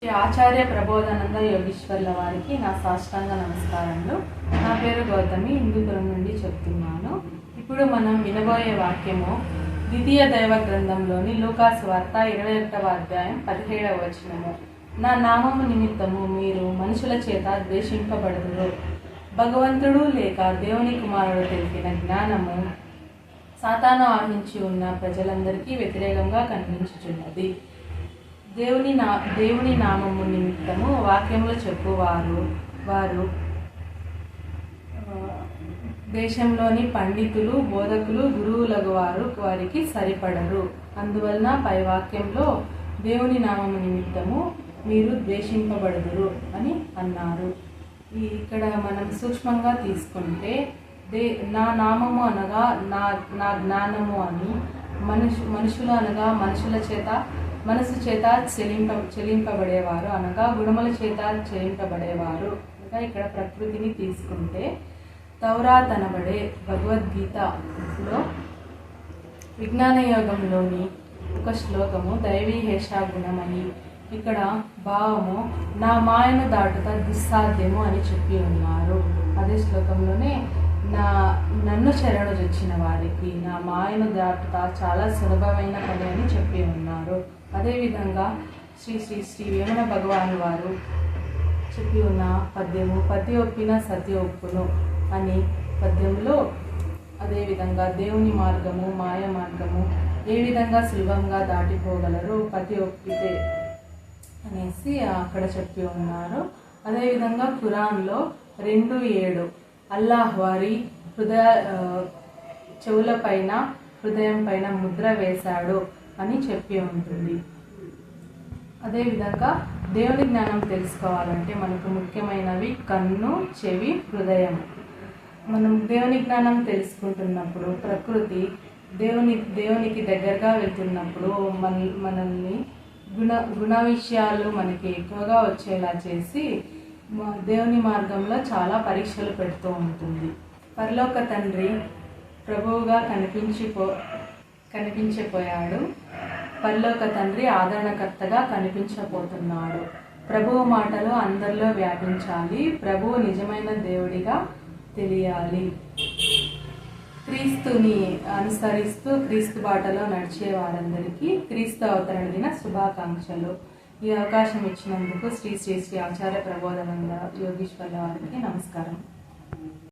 శ్రీ ఆచార్య ప్రబోధానంద యోగీశ్వర్ల వారికి నా సాష్టాంగ నమస్కారములు. నా పేరు గౌతమి, హిందూపురం నుండి చెప్తున్నాను. ఇప్పుడు మనం వినబోయే వాక్యము ద్వితీయ దైవ గ్రంథంలోని లూకాసు వార్త 21వ అధ్యాయం 17వ వచనము. నా నామము నిమిత్తము మీరు మనుషుల చేత ద్వేషింపబడుదురు. భగవంతుడు లేక దేవుని కుమారుడు తెలిపిన జ్ఞానము సాతాను ఆవహించి ఉన్న ప్రజలందరికీ వ్యతిరేకంగా కనిపించుచున్నది. దేవుని నామము నిమిత్తము వాక్యములు చెప్పువారు వారు దేశంలోని పండితులు, బోధకులు, గురువులకు వారికి సరిపడరు. అందువలన పై వాక్యంలో దేవుని నామము నిమిత్తము మీరు ద్వేషింపబడుదురు అని అన్నారు. ఇక్కడ మనం సూక్ష్మంగా తీసుకుంటే నా నామము అనగా నా జ్ఞానము అని, మనుషులు అనగా మనసు చేత చెలింపబడేవారు అనగా గుణముల చేత చెలింపబడేవారు. ఇంకా ఇక్కడ ప్రకృతిని తీసుకుంటే తౌరాత్ అనబడే భగవద్గీతలో విజ్ఞాన యోగంలోని ఒక శ్లోకము దైవీహేష గుణమని, ఇక్కడ భావము నా మాయను దాటుట దుస్సాధ్యము అని చెప్పి ఉన్నారు. అదే శ్లోకంలోనే నన్ను శరణు చొచ్చిన వారికి నా మాయను దాటుట చాలా సులభమైన పని అని చెప్పి ఉన్నారు. అదేవిధంగా శ్రీ శ్రీ శ్రీ వేమన భగవాన్ వారు చెప్పి ఉన్న పద్యము పతి ఒప్పిన సతి ఒప్పును అని పద్యంలో అదేవిధంగా దేవుని మార్గము మాయ మార్గము ఏ విధంగా సులభంగా దాటిపోగలరు పతి ఒప్పితే అనేసి అక్కడ చెప్పి ఉన్నారు. అదేవిధంగా ఖురాన్లో 2:7 అల్లాహ్ వారి చెవుల పైన హృదయం పైన ముద్ర వేశాడు అని చెప్పి ఉంటుంది. అదేవిధంగా దేవుని జ్ఞానం తెలుసుకోవాలంటే మనకు ముఖ్యమైనవి కన్ను, చెవి, హృదయం. మనం దేవుని జ్ఞానం తెలుసుకుంటున్నప్పుడు ప్రకృతి దేవునికి దగ్గరగా వెళ్తున్నప్పుడు మనల్ని గుణ విషయాలు మనకి ఎక్కువగా వచ్చేలా చేసి దేవుని మార్గంలో చాలా పరీక్షలు పెడుతూ ఉంటుంది. పరలోక తండ్రి ప్రభువుగా కనిపించిపోయాడు. పరలోక తండ్రి ఆదరణకర్తగా కనిపించబోతున్నాడు. ప్రభువు మాటలు అందరిలో వ్యాపించాలి. ప్రభువు నిజమైన దేవుడిగా తెలియాలి. క్రీస్తుని అనుసరిస్తూ క్రీస్తు బాటలో నడిచే వారందరికీ క్రీస్తు అవతరణ దిన శుభాకాంక్షలు. ఈ అవకాశం ఇచ్చినందుకు శ్రీ శ్రీ శ్రీ ఆచార్య ప్రబోధానంద యోగీశ్వర్ల వారికి నమస్కారం.